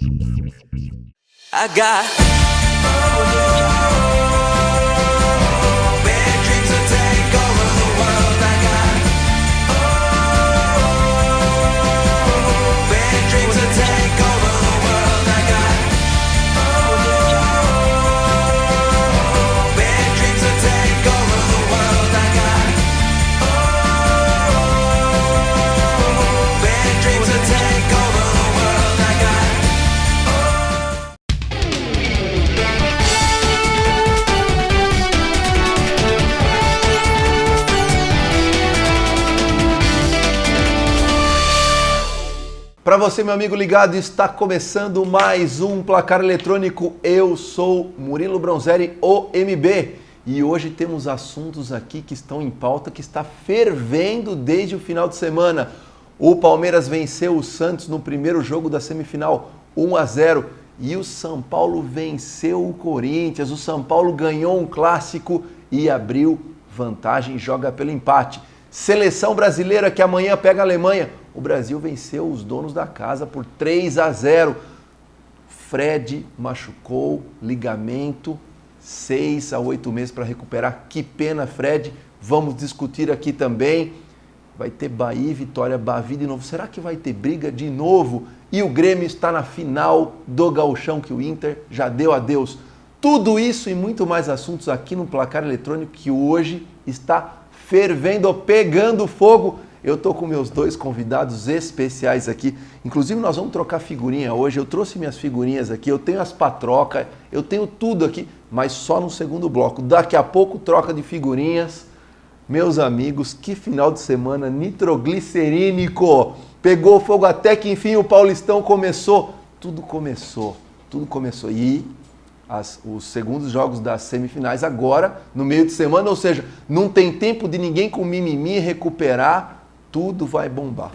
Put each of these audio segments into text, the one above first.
I got bad dreams to take over the world. I got bad dreams to take over the world. I got bad dreams to take over the world. I got bad dreams to take over the world. I got Para você, meu amigo ligado, está começando mais um Placar Eletrônico. Eu sou Murilo Bronzeri, o MB. E hoje temos assuntos aqui que estão em pauta, que está fervendo desde o final de semana. O Palmeiras venceu o Santos no primeiro jogo da semifinal, 1-0. E o São Paulo venceu o Corinthians. O São Paulo ganhou um clássico e abriu vantagem, joga pelo empate. Seleção brasileira que amanhã pega a Alemanha. O Brasil venceu os donos da casa por 3-0. Fred machucou, ligamento, 6 a 8 meses para recuperar. Que pena, Fred. Vamos discutir aqui também. Vai ter Bahia e Vitória, Bavi de novo. Será que vai ter briga de novo? E o Grêmio está na final do Gauchão, que o Inter já deu adeus. Tudo isso e muito mais assuntos aqui no Placar Eletrônico, que hoje está fervendo, pegando fogo. Eu estou com meus dois convidados especiais aqui. Inclusive, nós vamos trocar figurinha hoje. Eu trouxe minhas figurinhas aqui, eu tenho as patrocas, eu tenho tudo aqui, mas só no segundo bloco. Daqui a pouco, troca de figurinhas. Meus amigos, que final de semana nitroglicerínico. Pegou fogo até que, enfim, o Paulistão começou. Tudo começou. E os segundos jogos das semifinais agora, no meio de semana, ou seja, não tem tempo de ninguém com mimimi recuperar. Tudo vai bombar.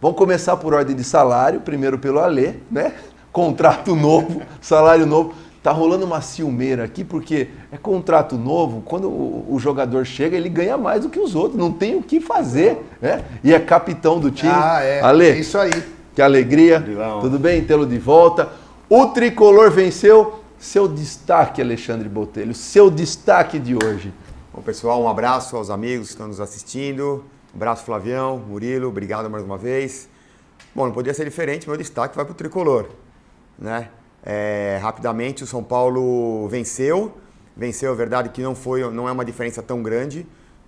Vamos começar por ordem de salário, primeiro pelo Alê, né? Contrato novo, salário novo. Tá rolando uma ciumeira aqui, porque é contrato novo, quando o jogador chega, ele ganha mais do que os outros, não tem o que fazer, né? E é capitão do time. Alê, é isso aí. Que alegria. Tudo bem? Tê-lo de volta. O Tricolor venceu. Seu destaque, Alexandre Botelho, seu destaque de hoje. Bom, pessoal, um abraço aos amigos que estão nos assistindo. Um abraço, Flavião, Murilo, obrigado mais uma vez. Bom, não podia ser diferente, meu destaque vai para o Tricolor, né? Rapidamente, o São Paulo venceu, é verdade que não é uma diferença tão grande,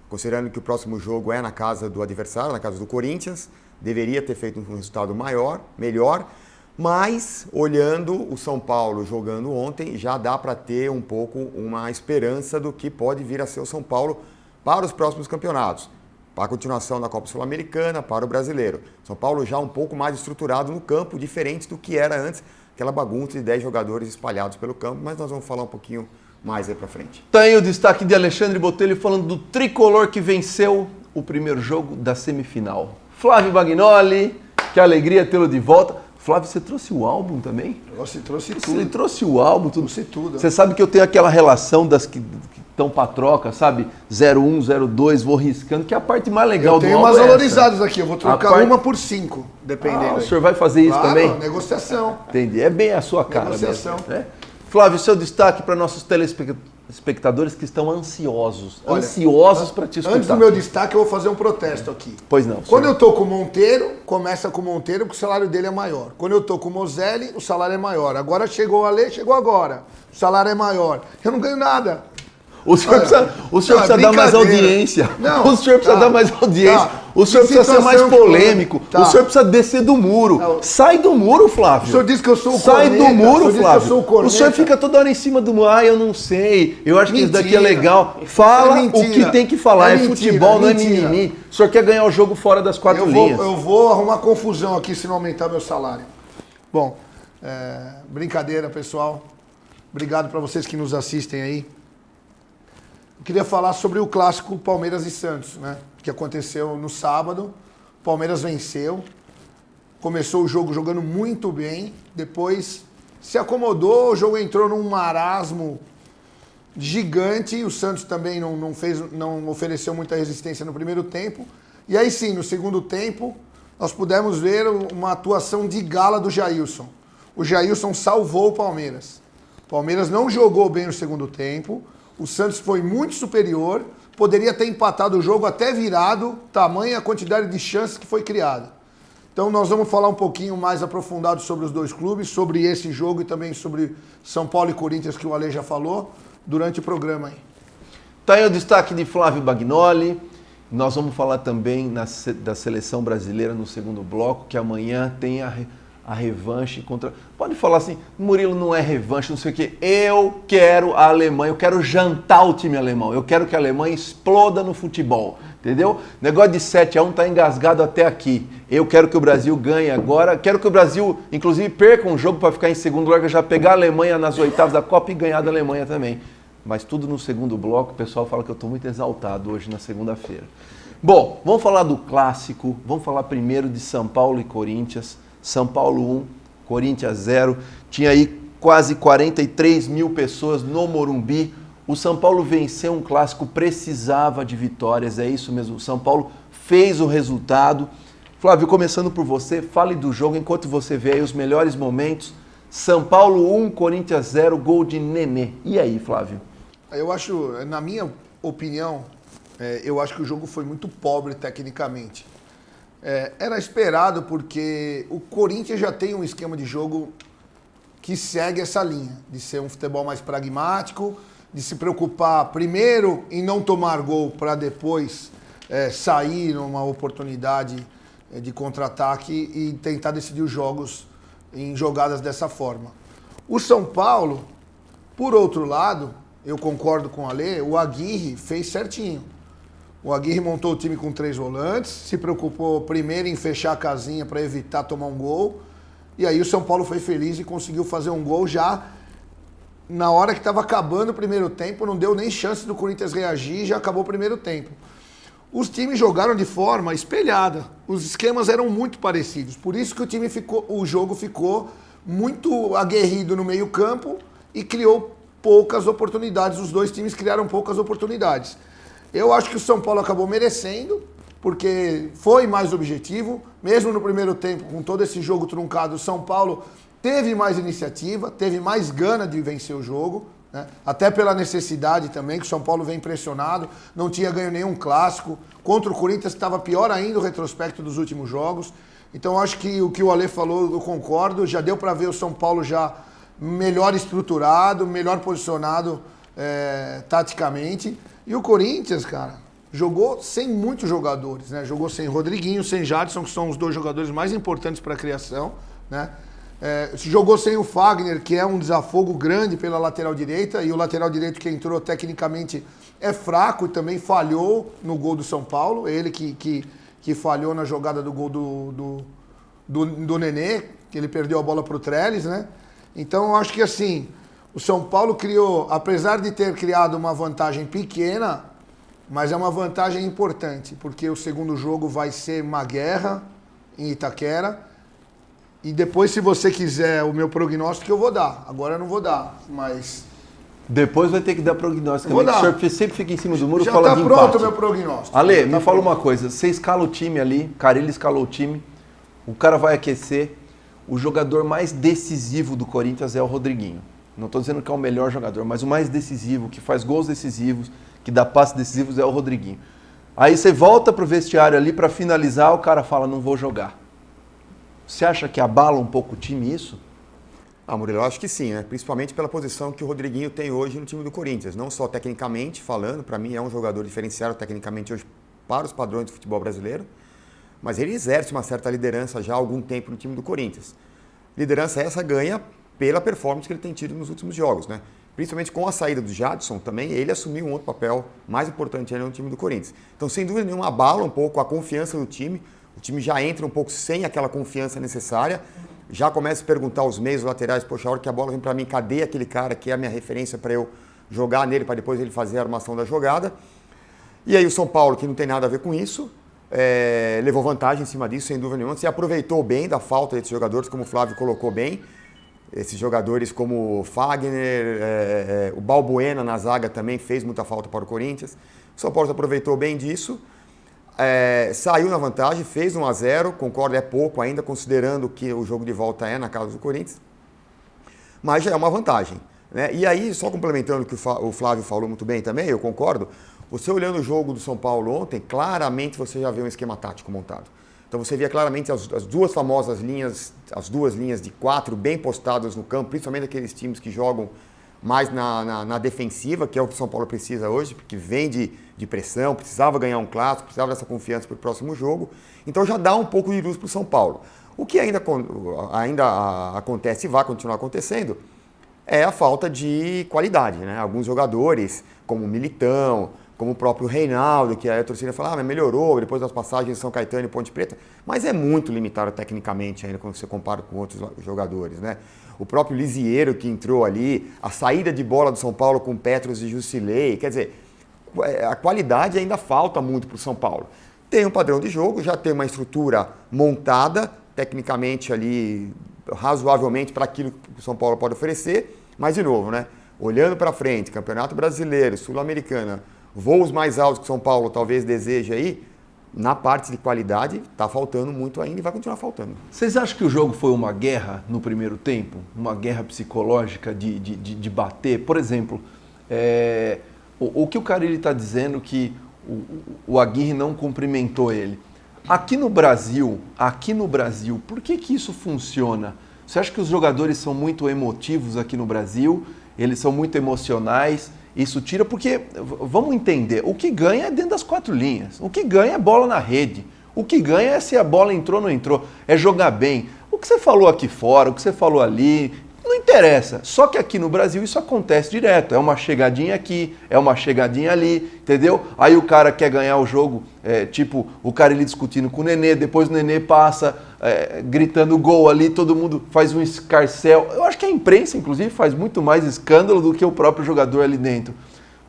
considerando que o próximo jogo é na casa do adversário, na casa do Corinthians, deveria ter feito um resultado melhor, mas olhando o São Paulo jogando ontem, já dá para ter um pouco uma esperança do que pode vir a ser o São Paulo para os próximos campeonatos. Para a continuação da Copa Sul-Americana, para o Brasileiro. São Paulo já um pouco mais estruturado no campo, diferente do que era antes, aquela bagunça de 10 jogadores espalhados pelo campo, mas nós vamos falar um pouquinho mais aí para frente. Tá aí o destaque de Alexandre Botelho falando do Tricolor que venceu o primeiro jogo da semifinal. Flávio Bagnoli, que alegria tê-lo de volta. Flávio, você trouxe o álbum também? Trouxe tudo. Você trouxe o álbum, tudo. Trouxe tudo. Você sabe que eu tenho aquela relação das que estão para troca, sabe? 01, 02, vou riscando, que é a parte mais legal do álbum. Eu tenho umas valorizadas aqui, eu vou trocar uma por 5, dependendo. O senhor vai fazer isso também? Claro, negociação. Entendi, é bem a sua cara. Negociação. Mesmo, né? Flávio, seu destaque para nossos telespectadores que estão ansiosos para te escutar. Antes do meu destaque, eu vou fazer um protesto aqui. Pois não. Quando eu tô com o Monteiro, começa com o Monteiro, porque o salário dele é maior. Quando eu tô com o Moselli, o salário é maior. Agora chegou o Alê, chegou agora. O salário é maior. Eu não ganho nada. O senhor precisa dar mais audiência. Não, o senhor precisa dar mais audiência. Tá. O senhor precisa ser mais polêmico. Tá. O senhor precisa descer do muro. Não. Sai do muro, Flávio. O senhor disse que eu sou o Sai corneta. do muro, O senhor Flávio. disse que eu sou o corneta. O senhor fica toda hora em cima do muro. Eu não sei. Eu acho que isso daqui é legal. Fala o que tem que falar. É futebol, não é mimimi. O senhor quer ganhar o jogo fora das quatro linhas. Eu vou arrumar confusão aqui se não aumentar meu salário. Bom, brincadeira, pessoal. Obrigado para vocês que nos assistem aí. Eu queria falar sobre o clássico Palmeiras e Santos, né? Que aconteceu no sábado. O Palmeiras venceu. Começou o jogo jogando muito bem. Depois se acomodou, o jogo entrou num marasmo gigante. O Santos também não ofereceu muita resistência no primeiro tempo. E aí sim, no segundo tempo, nós pudemos ver uma atuação de gala do Jailson. o Jailson salvou o Palmeiras. O Palmeiras não jogou bem no segundo tempo, o Santos foi muito superior, poderia ter empatado o jogo até virado, tamanha a quantidade de chances que foi criada. Então nós vamos falar um pouquinho mais aprofundado sobre os dois clubes, sobre esse jogo e também sobre São Paulo e Corinthians, que o Ale já falou, durante o programa aí. Tá aí o destaque de Flávio Bagnoli. Nós vamos falar também da seleção brasileira no segundo bloco, que amanhã tem a revanche contra... Pode falar assim, Murilo, não é revanche, não sei o quê. Eu quero a Alemanha, eu quero jantar o time alemão. Eu quero que a Alemanha exploda no futebol, entendeu? Negócio de 7-1 tá engasgado até aqui. Eu quero que o Brasil ganhe agora. Quero que o Brasil, inclusive, perca um jogo para ficar em segundo lugar, já pegar a Alemanha nas oitavas da Copa e ganhar da Alemanha também. Mas tudo no segundo bloco. O pessoal fala que eu estou muito exaltado hoje na segunda-feira. Bom, vamos falar do clássico. Vamos falar primeiro de São Paulo e Corinthians. São Paulo 1, Corinthians 0. Tinha aí quase 43 mil pessoas no Morumbi. O São Paulo venceu um clássico, precisava de vitórias, é isso mesmo. O São Paulo fez o resultado. Flávio, começando por você, fale do jogo enquanto você vê aí os melhores momentos. São Paulo 1, Corinthians 0, gol de Nenê. E aí, Flávio? Eu acho, na minha opinião, eu acho que o jogo foi muito pobre tecnicamente. Era esperado porque o Corinthians já tem um esquema de jogo que segue essa linha, de ser um futebol mais pragmático, de se preocupar primeiro em não tomar gol para depois sair numa oportunidade de contra-ataque e tentar decidir os jogos em jogadas dessa forma. O São Paulo, por outro lado, eu concordo com o Ale, o Aguirre fez certinho. O Aguirre montou o time com 3 volantes, se preocupou primeiro em fechar a casinha para evitar tomar um gol. E aí o São Paulo foi feliz e conseguiu fazer um gol já na hora que estava acabando o primeiro tempo. Não deu nem chance do Corinthians reagir, já acabou o primeiro tempo. Os times jogaram de forma espelhada. Os esquemas eram muito parecidos. Por isso que o jogo ficou muito aguerrido no meio-campo e criou poucas oportunidades. Os dois times criaram poucas oportunidades. Eu acho que o São Paulo acabou merecendo, porque foi mais objetivo. Mesmo no primeiro tempo, com todo esse jogo truncado, o São Paulo teve mais iniciativa, teve mais gana de vencer o jogo, né? Até pela necessidade também, que o São Paulo vem pressionado, não tinha ganho nenhum clássico. Contra o Corinthians estava pior ainda o retrospecto dos últimos jogos. Então eu acho que o que o Ale falou, eu concordo. Já deu para ver o São Paulo já melhor estruturado, melhor posicionado taticamente. E o Corinthians, cara, jogou sem muitos jogadores, né? Jogou sem Rodriguinho, sem Jadson, que são os 2 jogadores mais importantes para a criação, né? Jogou sem o Fagner, que é um desafogo grande pela lateral direita, e o lateral direito que entrou tecnicamente é fraco e também falhou no gol do São Paulo. Ele que falhou na jogada do gol do Nenê, que ele perdeu a bola para o Trellis, né? Então eu acho que assim, o São Paulo criou, apesar de ter criado uma vantagem pequena, mas é uma vantagem importante, porque o segundo jogo vai ser uma guerra em Itaquera. E depois, se você quiser o meu prognóstico, eu vou dar. Agora eu não vou dar, mas... Depois vai ter que dar prognóstico Vou também. dar. O senhor sempre fica em cima do muro e Já fala tá de pronto empate. o meu prognóstico. Ale, me fala uma coisa. Você escala o time ali, Carille escalou o time, o cara vai aquecer. O jogador mais decisivo do Corinthians é o Rodriguinho. Não estou dizendo que é o melhor jogador, mas o mais decisivo, que faz gols decisivos, que dá passes decisivos é o Rodriguinho. Aí você volta pro vestiário ali para finalizar, o cara fala, não vou jogar. Você acha que abala um pouco o time isso? Murilo, eu acho que sim, né? Principalmente pela posição que o Rodriguinho tem hoje no time do Corinthians. Não só tecnicamente falando, para mim é um jogador diferenciado tecnicamente hoje para os padrões do futebol brasileiro, mas ele exerce uma certa liderança já há algum tempo no time do Corinthians. Liderança essa ganha pela performance que ele tem tido nos últimos jogos, né? Principalmente com a saída do Jadson também, ele assumiu um outro papel mais importante ainda no time do Corinthians. Então, sem dúvida nenhuma, abala um pouco a confiança do time. O time já entra um pouco sem aquela confiança necessária. Já começa a se perguntar aos meios laterais, poxa, a hora que a bola vem para mim, cadê aquele cara que é a minha referência para eu jogar nele, para depois ele fazer a armação da jogada. E aí o São Paulo, que não tem nada a ver com isso, levou vantagem em cima disso, sem dúvida nenhuma. Se aproveitou bem da falta desses jogadores, como o Flávio colocou bem. Esses jogadores como o Fagner, o Balbuena na zaga também fez muita falta para o Corinthians. O São Paulo se aproveitou bem disso, saiu na vantagem, fez 1-0, concordo, é pouco ainda, considerando que o jogo de volta é na casa do Corinthians. mas já é uma vantagem. Né? E aí, só complementando o que o Flávio falou muito bem também, eu concordo, você olhando o jogo do São Paulo ontem, claramente você já vê um esquema tático montado. Então você via claramente as duas famosas linhas, as duas linhas de 4 bem postadas no campo, principalmente aqueles times que jogam mais na defensiva, que é o que o São Paulo precisa hoje, porque vem de pressão, precisava ganhar um clássico, precisava dessa confiança para o próximo jogo. Então já dá um pouco de luz para o São Paulo. O que ainda acontece e vai continuar acontecendo é a falta de qualidade. Né? Alguns jogadores, como o Militão, como o próprio Reinaldo, que a torcida fala, mas melhorou depois das passagens de São Caetano e Ponte Preta, mas é muito limitado tecnicamente ainda quando você compara com outros jogadores, né? O próprio Lisieiro que entrou ali, a saída de bola do São Paulo com Petros e Jusilei, quer dizer, a qualidade ainda falta muito para o São Paulo. Tem um padrão de jogo, já tem uma estrutura montada, tecnicamente ali, razoavelmente para aquilo que o São Paulo pode oferecer, mas de novo, né? Olhando para frente, Campeonato Brasileiro, Sul-Americana, voos mais altos que São Paulo talvez deseje aí, na parte de qualidade está faltando muito ainda e vai continuar faltando. Vocês acham que o jogo foi uma guerra no primeiro tempo? Uma guerra psicológica de bater? Por exemplo, o que o Carille está dizendo que o Aguirre não cumprimentou ele. Aqui no Brasil, por que isso funciona? Você acha que os jogadores são muito emotivos aqui no Brasil? Eles são muito emocionais? Isso tira, porque, vamos entender, o que ganha é dentro das 4 linhas. O que ganha é bola na rede. O que ganha é se a bola entrou ou não entrou. É jogar bem. O que você falou aqui fora, o que você falou ali, não interessa. Só que aqui no Brasil isso acontece direto. É uma chegadinha aqui, é uma chegadinha ali, entendeu? Aí o cara quer ganhar o jogo, tipo o cara ali discutindo com o Nenê, depois o Nenê passa gritando gol ali, todo mundo faz um escarcéu. Eu acho que a imprensa, inclusive, faz muito mais escândalo do que o próprio jogador ali dentro.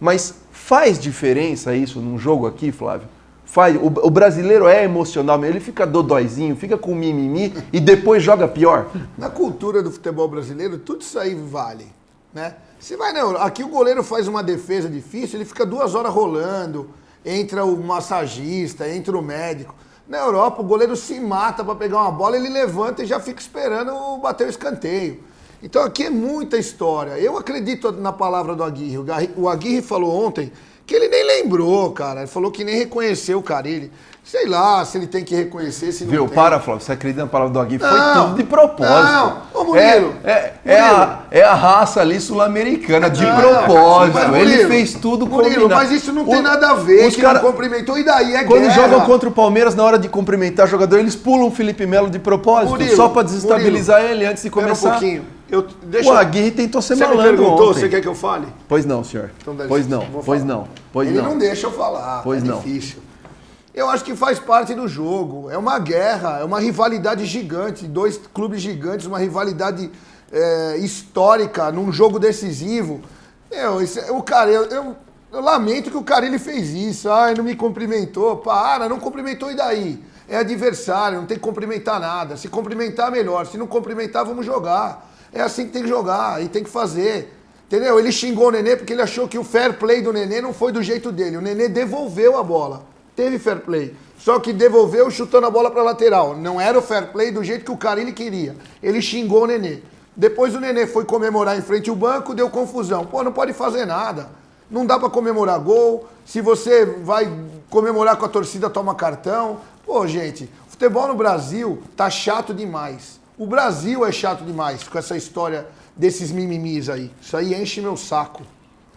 Mas faz diferença isso num jogo aqui, Flávio? Faz. O brasileiro é emocional, ele fica dodóizinho, fica com mimimi e depois joga pior. Na cultura do futebol brasileiro, tudo isso aí vale, né? Você vai na Europa, aqui o goleiro faz uma defesa difícil, ele fica 2 horas rolando, entra o massagista, entra o médico. Na Europa, o goleiro se mata para pegar uma bola, ele levanta e já fica esperando bater o escanteio. Então aqui é muita história. Eu acredito na palavra do Aguirre. O Aguirre falou ontem que ele nem lembrou, cara. Ele falou que nem reconheceu o Carille. Sei lá se ele tem que reconhecer, se não Viu, tem. para, Flávio, você acredita na palavra do Aguirre? Foi tudo de propósito. Não, ô Murilo. É a raça ali sul-americana, de propósito. Mas, Ele Murilo, fez tudo Murilo, combinado. mas isso não tem nada a ver, os que cara, não cumprimentou, e daí é quando guerra. jogam contra o Palmeiras, na hora de cumprimentar o jogador, eles pulam o Felipe Melo de propósito, Murilo, só para desestabilizar Murilo, ele antes de Espera começar. um pouquinho. O Aguirre tentou ser Você me malandro perguntou, ontem. você quer que eu fale? Pois não, senhor. Então dá Pois licença, não, vou pois falar. não, pois Ele não. não deixa eu falar, Pois é não. difícil. Eu acho que faz parte do jogo. É uma guerra, é uma rivalidade gigante. 2 clubes gigantes, uma rivalidade histórica num jogo decisivo. Eu lamento que o cara ele fez isso. Ai, não me cumprimentou. Para, não cumprimentou e daí? É adversário, não tem que cumprimentar nada. Se cumprimentar, melhor. Se não cumprimentar, vamos jogar. É assim que tem que jogar e tem que fazer. Entendeu? Ele xingou o Nenê porque ele achou que o fair play do Nenê não foi do jeito dele. O Nenê devolveu a bola. Teve fair play. Só que devolveu chutando a bola para lateral. Não era o fair play do jeito que o Carille queria. Ele xingou o Nenê. Depois o Nenê foi comemorar em frente ao banco, deu confusão. Pô, não pode fazer nada. Não dá para comemorar gol. Se você vai comemorar com a torcida, toma cartão. Pô, gente, futebol no Brasil tá chato demais. O Brasil é chato demais com essa história desses mimimis aí. Isso aí enche meu saco.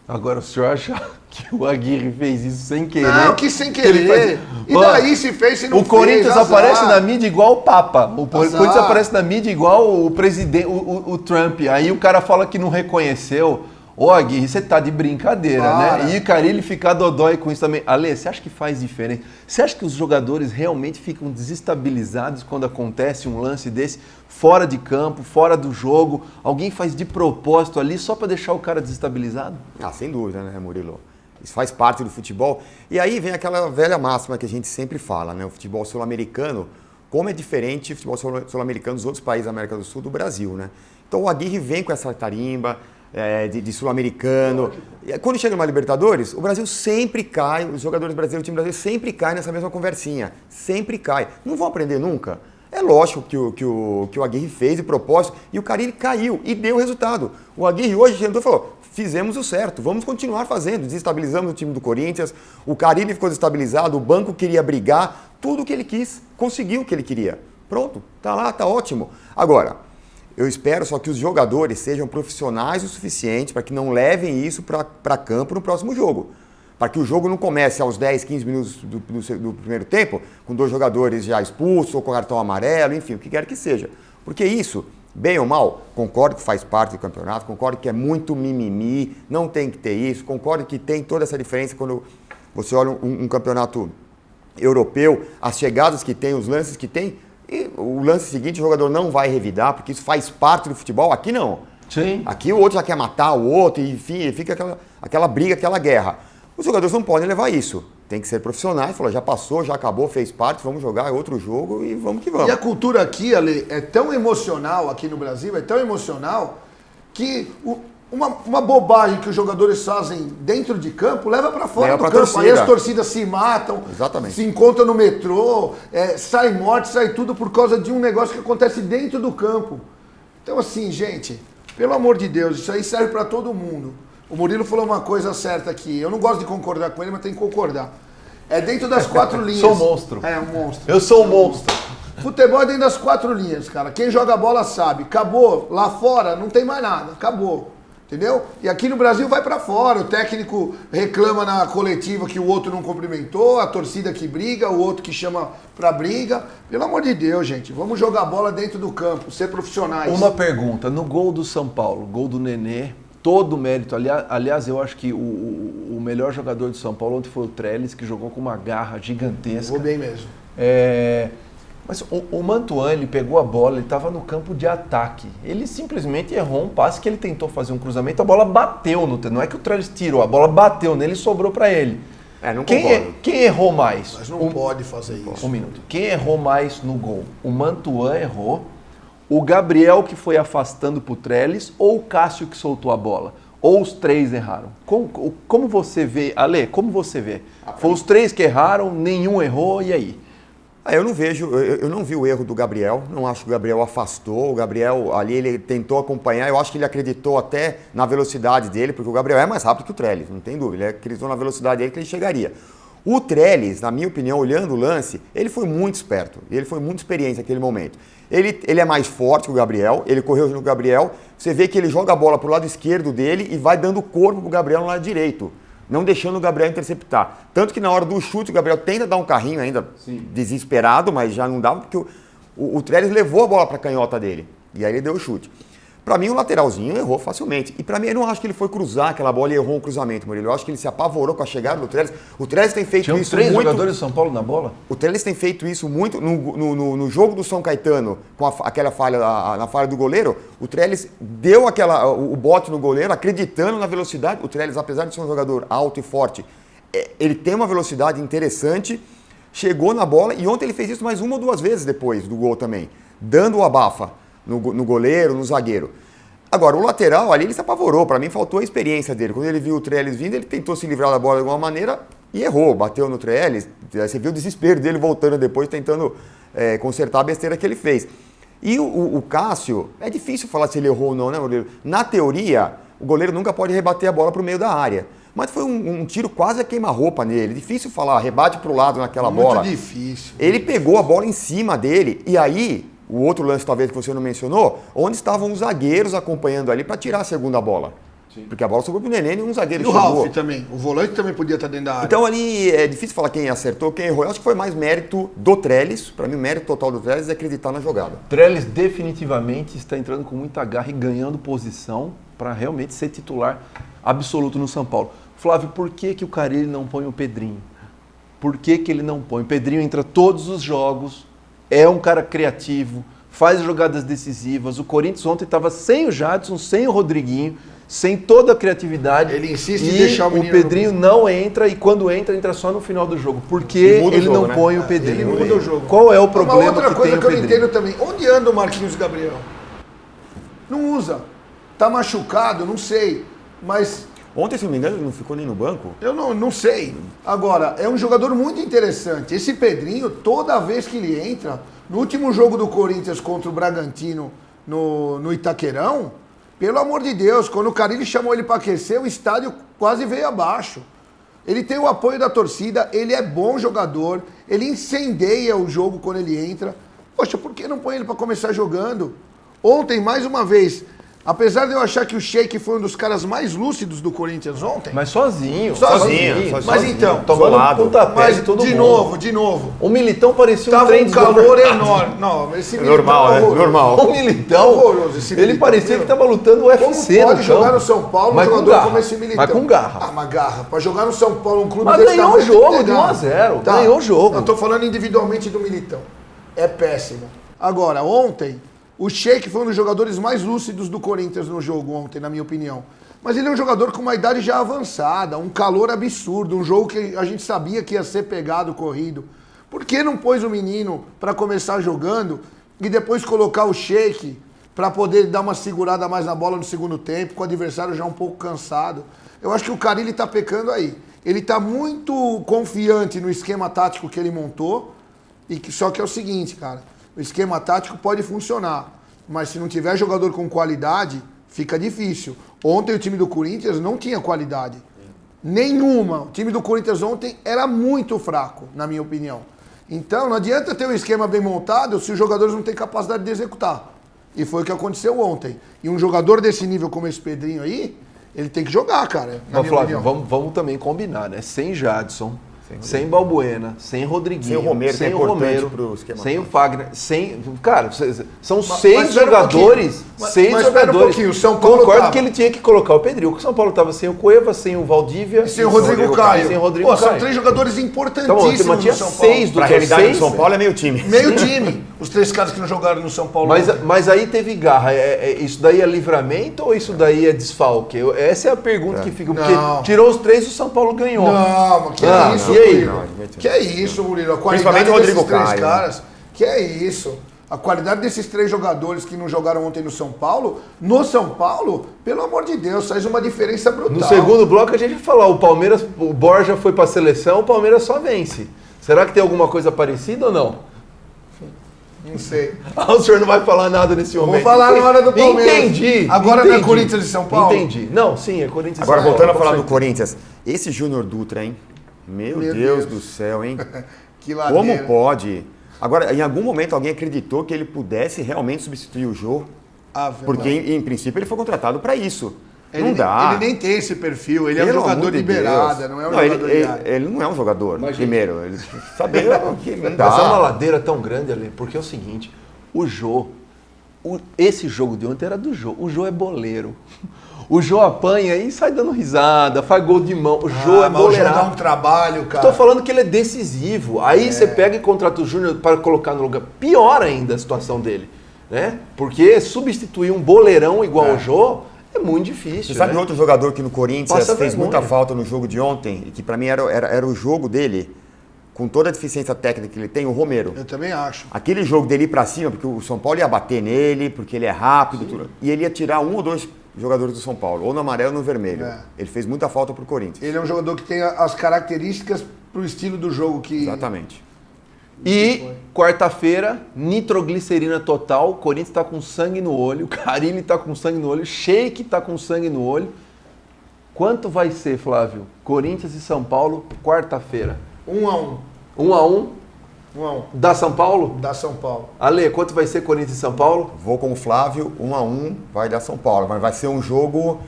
Agora, o senhor acha que o Aguirre fez isso sem querer? Não, que sem querer. E daí se fez, se não fez, o Corinthians azar. aparece na mídia igual o Papa. O Corinthians Azar. aparece na mídia igual o presidente, o Trump. Aí o cara fala que não reconheceu. Ô, Aguirre, você tá de brincadeira, Para. né? E o Carille ficar dodói com isso também. Ale, você acha que faz diferença? Você acha que os jogadores realmente ficam desestabilizados quando acontece um lance desse, fora de campo, fora do jogo? Alguém faz de propósito ali só para deixar o cara desestabilizado? Ah, sem dúvida, né, Murilo? Isso faz parte do futebol. E aí vem aquela velha máxima que a gente sempre fala, né? O futebol sul-americano, como é diferente o futebol sul-americano dos outros países da América do Sul do Brasil, né? Então o Aguirre vem com essa tarimba de sul-americano. Quando chega numa Libertadores, o Brasil sempre cai, os jogadores brasileiros, o time brasileiro sempre cai nessa mesma conversinha. Sempre cai. Não vão aprender nunca. É lógico que o Aguirre fez de propósito e o Carille caiu e deu resultado. O Aguirre hoje sentou e falou, fizemos o certo, vamos continuar fazendo. Desestabilizamos o time do Corinthians, o Carille ficou desestabilizado, o banco queria brigar, tudo o que ele quis, conseguiu o que ele queria. Pronto, tá lá, tá ótimo. Agora, eu espero só que os jogadores sejam profissionais o suficiente para que não levem isso para campo no próximo jogo. Para que o jogo não comece aos 10, 15 minutos do primeiro tempo, com 2 jogadores já expulsos ou com cartão amarelo, enfim, o que quer que seja. Porque isso, bem ou mal, concordo que faz parte do campeonato, concordo que é muito mimimi, não tem que ter isso, concordo que tem toda essa diferença quando você olha um campeonato europeu, as chegadas que tem, os lances que tem, e o lance seguinte o jogador não vai revidar, porque isso faz parte do futebol. Aqui não. Sim. Aqui o outro já quer matar o outro, e enfim, fica aquela briga, aquela guerra. Os jogadores não podem levar isso. Tem que ser profissionais, falar, já passou, já acabou, fez parte, vamos jogar outro jogo e vamos que vamos. E a cultura aqui, Ale, é tão emocional aqui no Brasil, é tão emocional, que uma bobagem que os jogadores fazem dentro de campo leva para fora do campo. Torcida. Aí as torcidas se matam, Exatamente. se encontram no metrô, sai morte, sai tudo por causa de um negócio que acontece dentro do campo. Então assim, gente, pelo amor de Deus, isso aí serve para todo mundo. O Murilo falou uma coisa certa aqui. Eu não gosto de concordar com ele, mas tem que concordar. É dentro das 4 linhas. Sou um monstro. É, um monstro. Eu sou um monstro. Futebol é dentro das 4 linhas, cara. Quem joga bola sabe. Acabou. Lá fora não tem mais nada. Acabou. Entendeu? E aqui no Brasil vai pra fora. O técnico reclama na coletiva que o outro não cumprimentou, a torcida que briga, o outro que chama pra briga. Pelo amor de Deus, gente. Vamos jogar bola dentro do campo, ser profissionais. Uma pergunta. No gol do São Paulo, gol do Nenê, todo o mérito. Aliás, eu acho que o melhor jogador de São Paulo ontem foi o Trellis, que jogou com uma garra gigantesca. Jogou bem mesmo. Mas o Mantuan, ele pegou a bola, ele estava no campo de ataque. Ele simplesmente errou um passe que ele tentou fazer um cruzamento, a bola bateu no... Não é que o Trellis tirou, a bola bateu nele e sobrou para ele. Não concordo. Quem errou mais? Mas não pode fazer isso. Um minuto. Quem errou mais no gol? O Mantuan errou, o Gabriel que foi afastando pro Trellis ou o Cássio que soltou a bola? Ou os 3 erraram? Como você vê, Ale, como você vê? Foi os 3 que erraram, nenhum errou, e aí? Eu não vi o erro do Gabriel, não acho que o Gabriel afastou, o Gabriel ali ele tentou acompanhar, eu acho que ele acreditou até na velocidade dele, porque o Gabriel é mais rápido que o Trellis, não tem dúvida, ele acreditou na velocidade dele que ele chegaria. O Trellis, na minha opinião, olhando o lance, ele foi muito esperto, ele foi muito experiente naquele momento. Ele é mais forte que o Gabriel, ele correu junto com o Gabriel, você vê que ele joga a bola pro lado esquerdo dele e vai dando corpo pro Gabriel no lado direito. Não deixando o Gabriel interceptar. Tanto que na hora do chute o Gabriel tenta dar um carrinho ainda desesperado, mas já não dava, porque o Trellis levou a bola para a canhota dele. E aí ele deu o chute. Para mim o lateralzinho errou facilmente. E para mim eu não acho que ele foi cruzar aquela bola e errou um cruzamento, Murilo. Eu acho que ele se apavorou com a chegada do Trellis. O Trellis tem feito isso muito... Tinham 3 jogadores de São Paulo na bola? O Trellis tem feito isso muito no jogo do São Caetano, com aquela falha, na falha do goleiro. O Trellis deu o bote no goleiro, acreditando na velocidade. O Trellis, apesar de ser um jogador alto e forte, ele tem uma velocidade interessante, chegou na bola e ontem ele fez isso mais 1 ou 2 vezes depois do gol também, dando o abafa no goleiro, no zagueiro. Agora, o lateral ali, ele se apavorou. Para mim, faltou a experiência dele. Quando ele viu o Trellis vindo, ele tentou se livrar da bola de alguma maneira e errou. Bateu no Trellis. Você viu o desespero dele voltando depois, tentando consertar a besteira que ele fez. E o Cássio, é difícil falar se ele errou ou não, né, goleiro? Na teoria, o goleiro nunca pode rebater a bola para o meio da área. Mas foi um tiro quase a queima-roupa nele. Difícil falar, rebate para o lado naquela bola. Muito difícil. Ele pegou a bola em cima dele e aí... O outro lance, talvez, que você não mencionou, onde estavam os zagueiros acompanhando ali para tirar a segunda bola. Sim. Porque a bola sobrou pro Nenê e um zagueiro chegou. E o Ralf também. O volante também podia estar dentro da área. Então ali é difícil falar quem acertou, quem errou. Eu acho que foi mais mérito do Trellis. Para mim, o mérito total do Trellis é acreditar na jogada. Trellis definitivamente está entrando com muita garra e ganhando posição para realmente ser titular absoluto no São Paulo. Flávio, por que o Carille não põe o Pedrinho? Por que ele não põe? O Pedrinho entra todos os jogos, é um cara criativo, faz jogadas decisivas. O Corinthians ontem estava sem o Jadson, sem o Rodriguinho, sem toda a criatividade. Ele insiste em deixar o menino. O Pedrinho não entra e quando entra só no final do jogo. Por que ele não põe o Pedrinho? Ele muda o jogo. Qual é o problema que tem o Pedrinho? Uma outra coisa que eu não entendo também. Onde anda o Marquinhos Gabriel? Não usa. Tá machucado, não sei. Mas... Ontem, se não me engano, ele não ficou nem no banco? Eu não sei. Agora, é um jogador muito interessante. Esse Pedrinho, toda vez que ele entra, No último jogo do Corinthians contra o Bragantino no Itaquerão, pelo amor de Deus, quando o Carille chamou ele para aquecer, o estádio quase veio abaixo. Ele tem o apoio da torcida, ele é bom jogador, ele incendeia o jogo quando ele entra. Poxa, por que não põe ele para começar jogando? Ontem, mais uma vez, apesar de eu achar que o Sheik foi um dos caras mais lúcidos do Corinthians ontem. Mas sozinho. Mas então, tomando pontapé mas de todo de mundo. novo. O Militão parecia um Tava trem um calor enorme. Não, esse Militão Normal, né? horroroso. Normal. O Militão, Horroroso esse ele Militão, parecia meu. que tava lutando o UFC Como pode no jogar campo. no São Paulo Mas um com jogador garra. como esse Militão? Mas com garra. Ah, uma garra. Pra jogar no São Paulo, um clube Mas desse ganhou tamanho, o jogo tem que de ter 1 a garra. 0. Ganhou o jogo. Eu tô falando individualmente do Militão. É péssimo. Agora, ontem, o Sheik foi um dos jogadores mais lúcidos do Corinthians no jogo ontem, na minha opinião. Mas ele é um jogador com uma idade já avançada, um calor absurdo, um jogo que a gente sabia que ia ser pegado, corrido. Por que não pôs o menino para começar jogando e depois colocar o Sheik para poder dar uma segurada mais na bola no segundo tempo, com o adversário já um pouco cansado? Eu acho que o Carille está pecando aí. Ele está muito confiante no esquema tático que ele montou, só que é o seguinte, cara, o esquema tático pode funcionar, mas se não tiver jogador com qualidade, fica difícil. Ontem o time do Corinthians não tinha qualidade. Nenhuma. O time do Corinthians ontem era muito fraco, na minha opinião. Então não adianta ter um esquema bem montado se os jogadores não têm capacidade de executar. E foi o que aconteceu ontem. E um jogador desse nível como esse Pedrinho aí, ele tem que jogar, cara. Na Mas, minha Flávio, opinião. vamos também combinar, né? Sem Jadson, sem Balbuena, sem Rodriguinho, Sem o Romero, que sem é o importante Romero, pro esquema sem o tático. Fagner, sem... Cara, são Mas 6 espera um jogadores, pouquinho. 6 Mas espera um jogadores. pouquinho, o São Paulo Concordo tava- que ele tinha que colocar o Pedrinho. O São Paulo estava sem o Cueva, sem o Valdívia... Sem o Rodrigo Caio. Sem o Rodrigo Pô, são Caio. 3 jogadores Então, você importantíssimos mantinha no São Paulo. 6 do Pra teu realidade do 6, São Paulo é meio time. Meio time. Os 3 caras que não jogaram no São Paulo. ontem. Mas aí teve garra. Isso daí é livramento ou isso daí é desfalque? Essa é a pergunta que fica. Porque Não. tirou os 3 e o São Paulo ganhou. Não, mas que Ah, é isso, e aí? Murilo? Que é isso, Murilo? A qualidade Principalmente o Rodrigo desses 3 Caio, caras. Que é isso? A qualidade desses 3 jogadores que não jogaram ontem no São Paulo, pelo amor de Deus, faz uma diferença brutal. No segundo bloco a gente vai falar, o Palmeiras, o Borja foi pra seleção, o Palmeiras só vence. Será que tem alguma coisa parecida ou não? Não sei. Ah, o senhor não vai falar nada nesse momento. Vou falar na hora do Palmeiras. Entendi. Agora não é Corinthians e São Paulo? Entendi. Não, sim, é Corinthians e Agora, São voltando a Paulo. falar do Corinthians, esse Júnior Dutra, hein? Meu Meu Deus Deus. do céu, hein? Que ladeira. Como pode? Agora, em algum momento alguém acreditou que ele pudesse realmente substituir o Jô? Ave Porque, Maria. em princípio, ele foi contratado para isso. Ele, não dá. Ele nem tem esse perfil, ele é um Pelo jogador amor de de beirada, Deus. não é um jogador de área. ele não é um jogador, Mas, primeiro. Ele saber que não dá. Mas é uma ladeira tão grande ali, porque é o seguinte, o Jô, esse jogo de ontem era do Jô, o Jô é boleiro. O Jô apanha e sai dando risada, faz gol de mão. O Jô é mas o Jô dá boleirado. um trabalho, cara. Estou falando que ele é decisivo. Aí você pega e contrata o Júnior para colocar no lugar. Pior ainda a situação dele, né? Porque substituir um boleirão igual ao Jô é muito difícil. Você sabe né? outro jogador que no Corinthians Passa fez vergonha. muita falta no jogo de ontem, e que pra mim era o jogo dele, com toda a deficiência técnica que ele tem, o Romero. Eu também acho. Aquele jogo dele ir pra cima, porque o São Paulo ia bater nele, porque ele é rápido, tudo, e ele ia tirar 1 ou 2 jogadores do São Paulo, ou no amarelo ou no vermelho. É. Ele fez muita falta pro Corinthians. Ele é um jogador que tem as características pro estilo do jogo que... Exatamente. E quarta-feira, nitroglicerina total, Corinthians está com sangue no olho, Carille está com sangue no olho, Sheik está com sangue no olho. Quanto vai ser, Flávio? Corinthians e São Paulo, quarta-feira. 1 a 1. 1 a 1 1 a 1. da São Paulo? Da São Paulo. Ale, quanto vai ser Corinthians e São Paulo? Vou com o Flávio, 1 a 1 vai dar São Paulo, mas vai ser um jogo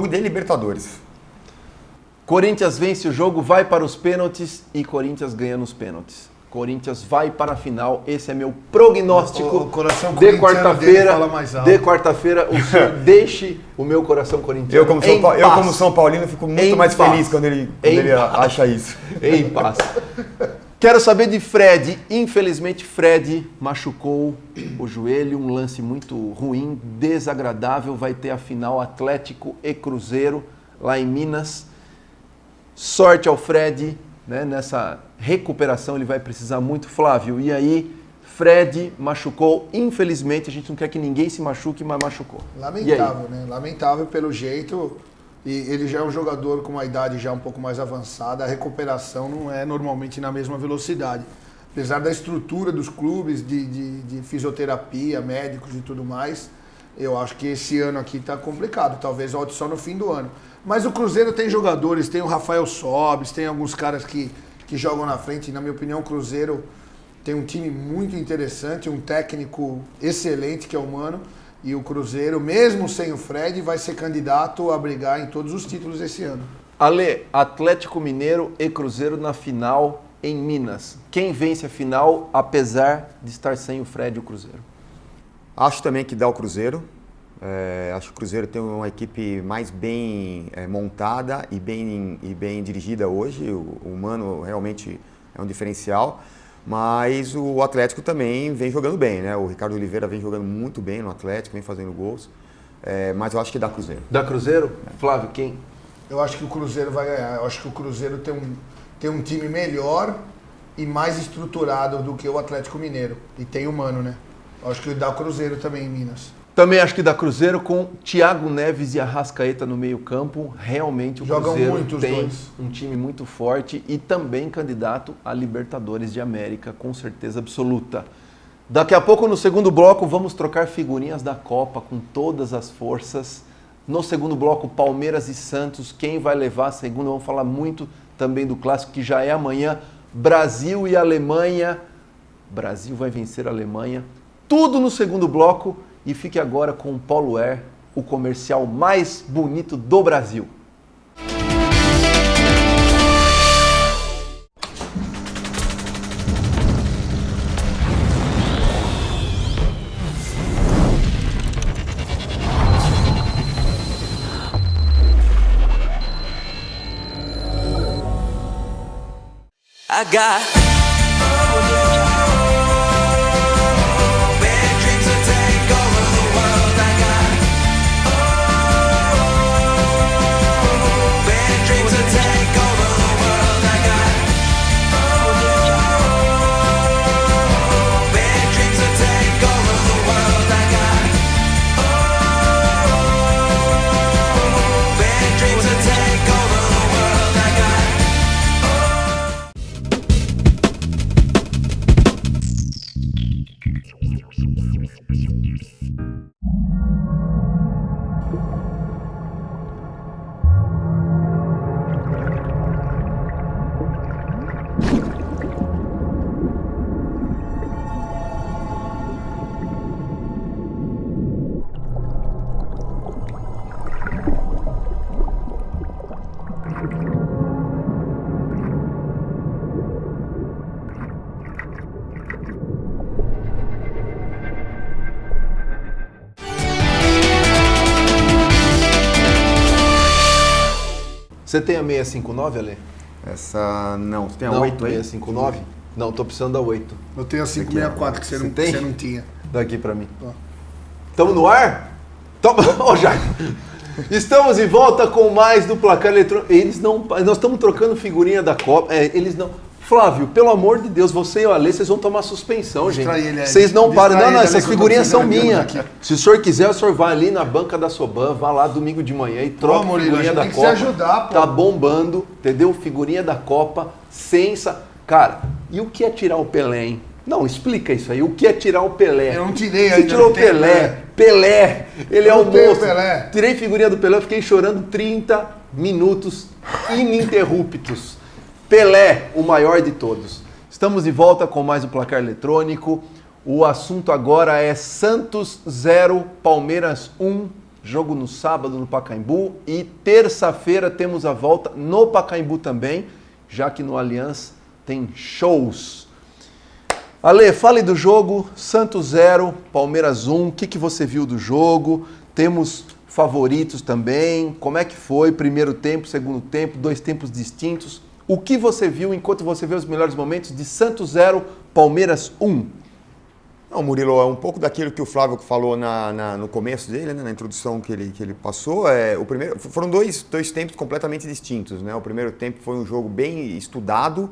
de Libertadores. Corinthians vence o jogo, vai para os pênaltis e Corinthians ganha nos pênaltis. Corinthians vai para a final, esse é meu prognóstico O coração de corintiano quarta-feira. dele fala mais alto. De quarta-feira, o senhor deixe o meu coração corintiano Eu como, em eu, paz. como São Paulino, fico muito Em mais paz. feliz quando ele Em paz. acha isso. Em paz. Quero saber de Fred. Infelizmente, Fred machucou o joelho, um lance muito ruim, desagradável. Vai ter a final Atlético e Cruzeiro lá em Minas. Sorte ao Fred, né? Nessa recuperação ele vai precisar muito. Flávio, e aí? Fred machucou, infelizmente, a gente não quer que ninguém se machuque, mas machucou. E aí? Lamentável, né? Lamentável pelo jeito. E ele já é um jogador com uma idade já um pouco mais avançada. A recuperação não é normalmente na mesma velocidade. apesar da estrutura dos clubes de fisioterapia, médicos e tudo mais, eu acho que esse ano aqui tá complicado. Talvez volte só no fim do ano. Mas o Cruzeiro tem jogadores, tem o Rafael Sobis, tem alguns caras que jogam na frente. E, na minha opinião, o Cruzeiro tem um time muito interessante, um técnico excelente, que é o Mano. E o Cruzeiro, mesmo sem o Fred, vai ser candidato a brigar em todos os títulos esse ano. Ale, Atlético Mineiro e Cruzeiro na final em Minas. Quem vence a final, apesar de estar sem o Fred e o Cruzeiro? Acho também que dá o Cruzeiro. Acho que o Cruzeiro tem uma equipe mais bem montada e bem dirigida hoje. O Mano realmente é um diferencial. Mas o Atlético também vem jogando bem, né? O Ricardo Oliveira vem jogando muito bem no Atlético, vem fazendo gols. Mas eu acho que dá Cruzeiro. Dá Cruzeiro? Flávio, quem? Eu acho que o Cruzeiro vai ganhar. Eu acho que o Cruzeiro tem um time melhor e mais estruturado do que o Atlético Mineiro. E tem o Mano, né? Eu acho que dá o Cruzeiro também em Minas. Também acho que dá Cruzeiro com Thiago Neves e Arrascaeta no meio campo. Realmente o Jogam Cruzeiro muito os tem dois. um time muito forte e também candidato a Libertadores de América, com certeza absoluta. Daqui a pouco, no segundo bloco, vamos trocar figurinhas da Copa com todas as forças. No segundo bloco, Palmeiras e Santos. Quem vai levar a segunda? Vamos falar muito também do clássico, que já é amanhã. Brasil e Alemanha. Brasil vai vencer a Alemanha. Tudo no segundo bloco. E fique agora com o Polo Air, o comercial mais bonito do Brasil. I got big dreams to take over the world. I got big dreams to take over the world. I got big dreams to take over the world. I got big dreams to take over the world. I got Você tem a 659, Ale? Essa não. Você tem a Não, 8 aí? 659? Não, tô precisando da 8. Eu tenho a 564 que Você tem? você não tinha. Daqui pra mim. Ó. Tamo no ar? Ô, Jair. Estamos de volta com mais do Placar Eletrônico. Nós estamos trocando figurinha da Copa. Eles não. Flávio, pelo amor de Deus, você e o Ale, vocês vão tomar suspensão, gente. Distrai ele aí. Vocês não param. Distrai Não, ele, essas Ale, que eu tô figurinhas são precisando minhas. aqui. Se o senhor quiser, o senhor vai ali na banca da Soban, vá lá domingo de manhã e troca a Murilo, figurinha a gente da tem que Copa. se ajudar, pô. Tá bombando, entendeu? Figurinha da Copa, Cara, e o que é tirar o Pelé, hein? Não, explica isso aí. O que é tirar o Pelé? Eu não tirei Você ainda, tirou não o tenho Pelé. Pelé, ele é Eu o não tenho monstro. Pelé. Tirei figurinha do Pelé, fiquei chorando 30 minutos ininterruptos. Pelé, o maior de todos. Estamos de volta com mais um Placar Eletrônico. O assunto agora é Santos 0, Palmeiras 1. Jogo no sábado no Pacaembu. E terça-feira temos a volta no Pacaembu também, já que no Allianz tem shows. Ale, fale do jogo, Santos 0, Palmeiras 1, o que você viu do jogo? Temos favoritos também, como é que foi? Primeiro tempo, segundo tempo, dois tempos distintos. O que você viu enquanto você vê os melhores momentos de Santos 0, Palmeiras 1? Não, Murilo, é um pouco daquilo que o Flávio falou no começo dele, né, na introdução que ele passou. Foram dois tempos completamente distintos, né? O primeiro tempo foi um jogo bem estudado.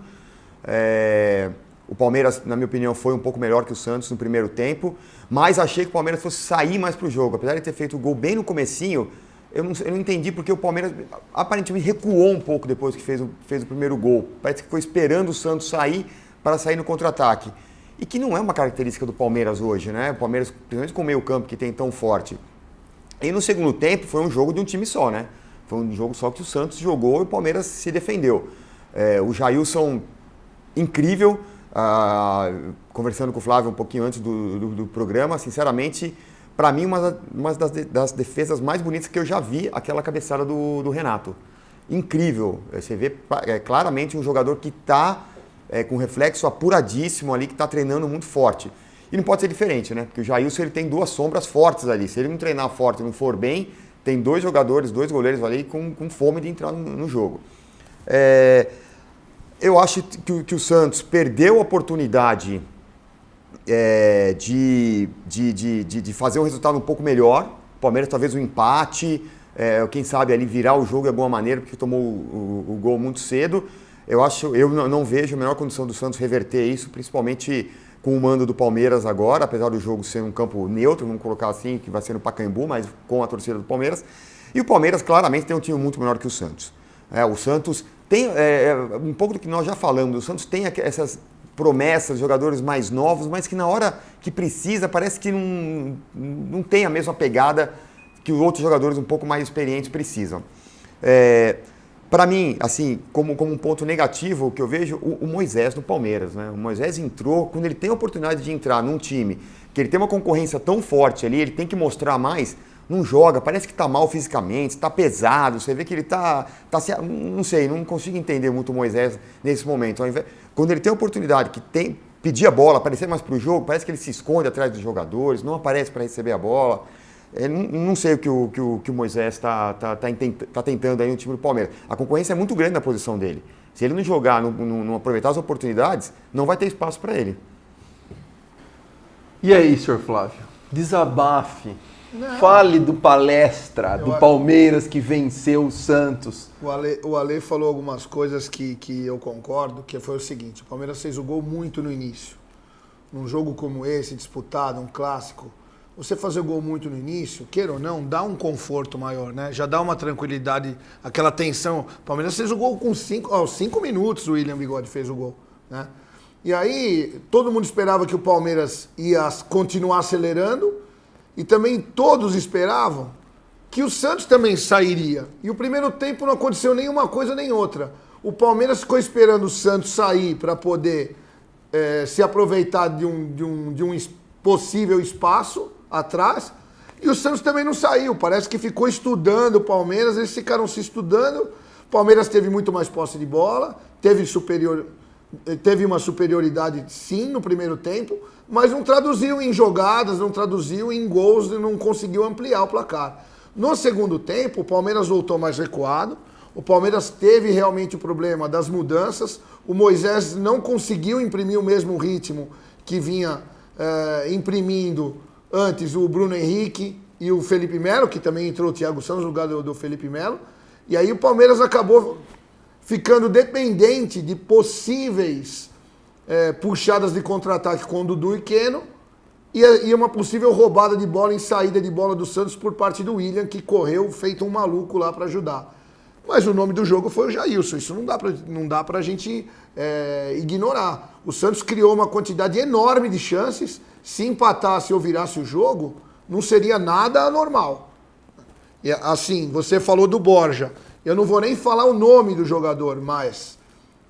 O Palmeiras, na minha opinião, foi um pouco melhor que o Santos no primeiro tempo, mas achei que o Palmeiras fosse sair mais para o jogo. Apesar de ter feito o gol bem no comecinho, eu não entendi porque o Palmeiras aparentemente recuou um pouco depois que fez o primeiro gol. Parece que foi esperando o Santos sair para sair no contra-ataque. E que não é uma característica do Palmeiras hoje, né? O Palmeiras, principalmente com o meio-campo que tem tão forte. E no segundo tempo foi um jogo de um time só, né? Foi um jogo só que o Santos jogou e o Palmeiras se defendeu. O Jailson, incrível, conversando com o Flávio um pouquinho antes do programa, sinceramente, para mim, uma das defesas mais bonitas que eu já vi, aquela cabeçada do Renato. Incrível. Você vê claramente um jogador que está com reflexo apuradíssimo ali, que está treinando muito forte. E não pode ser diferente, né? Porque o Jailson ele tem duas sombras fortes ali. Se ele não treinar forte e não for bem, tem dois jogadores, dois goleiros ali com fome de entrar no jogo. Eu acho que o Santos perdeu a oportunidade de fazer um resultado um pouco melhor. O Palmeiras talvez um empate, quem sabe ali virar o jogo de alguma maneira, porque tomou o gol muito cedo. Eu não vejo a menor condição do Santos reverter isso, principalmente com o mando do Palmeiras agora, apesar do jogo ser um campo neutro, vamos colocar assim, que vai ser no Pacaembu, mas com a torcida do Palmeiras. E o Palmeiras claramente tem um time muito menor que o Santos. O Santos tem um pouco do que nós já falamos, o Santos tem essas promessas, jogadores mais novos, mas que na hora que precisa parece que não tem a mesma pegada que os outros jogadores um pouco mais experientes precisam. Para mim, assim, como um ponto negativo, o que eu vejo, o Moisés no Palmeiras, né? O Moisés entrou, quando ele tem a oportunidade de entrar num time que ele tem uma concorrência tão forte ali, ele tem que mostrar mais, não joga, parece que está mal fisicamente, está pesado, você vê que ele está não sei, não consigo entender muito o Moisés nesse momento. Quando ele tem a oportunidade, pedir a bola, aparecer mais para o jogo, parece que ele se esconde atrás dos jogadores, não aparece para receber a bola. Não sei o que o Moisés está tentando aí no time do Palmeiras. A concorrência é muito grande na posição dele. Se ele não jogar, não aproveitar as oportunidades, não vai ter espaço para ele. E aí, senhor Flávio? Desabafe. Fale do palestra, do Palmeiras que venceu o Santos. O Ale falou algumas coisas que eu concordo, que foi o seguinte: o Palmeiras fez o gol muito no início. Num jogo como esse, disputado, um clássico, você fazer o gol muito no início, queira ou não, dá um conforto maior, né? Já dá uma tranquilidade, aquela tensão. O Palmeiras fez o gol com 5 minutos, o William Bigode fez o gol, né? E aí, todo mundo esperava que o Palmeiras ia continuar acelerando e também todos esperavam que o Santos também sairia. E o primeiro tempo não aconteceu nenhuma coisa nem outra. O Palmeiras ficou esperando o Santos sair para poder se aproveitar de um possível espaço atrás, e o Santos também não saiu, parece que ficou estudando o Palmeiras, eles ficaram se estudando, o Palmeiras teve muito mais posse de bola, teve uma superioridade sim no primeiro tempo, mas não traduziu em jogadas, não traduziu em gols, não conseguiu ampliar o placar. No segundo tempo, o Palmeiras voltou mais recuado, o Palmeiras teve realmente o problema das mudanças, o Moisés não conseguiu imprimir o mesmo ritmo que vinha imprimindo antes o Bruno Henrique e o Felipe Melo, que também entrou o Thiago Santos no lugar do Felipe Melo. E aí o Palmeiras acabou ficando dependente de possíveis puxadas de contra-ataque com o Dudu e Keno e uma possível roubada de bola em saída de bola do Santos por parte do William, que correu feito um maluco lá para ajudar. Mas o nome do jogo foi o Jailson, isso não dá pra gente ignorar. O Santos criou uma quantidade enorme de chances, se empatasse ou virasse o jogo, não seria nada anormal. E, assim, você falou do Borja, eu não vou nem falar o nome do jogador, mas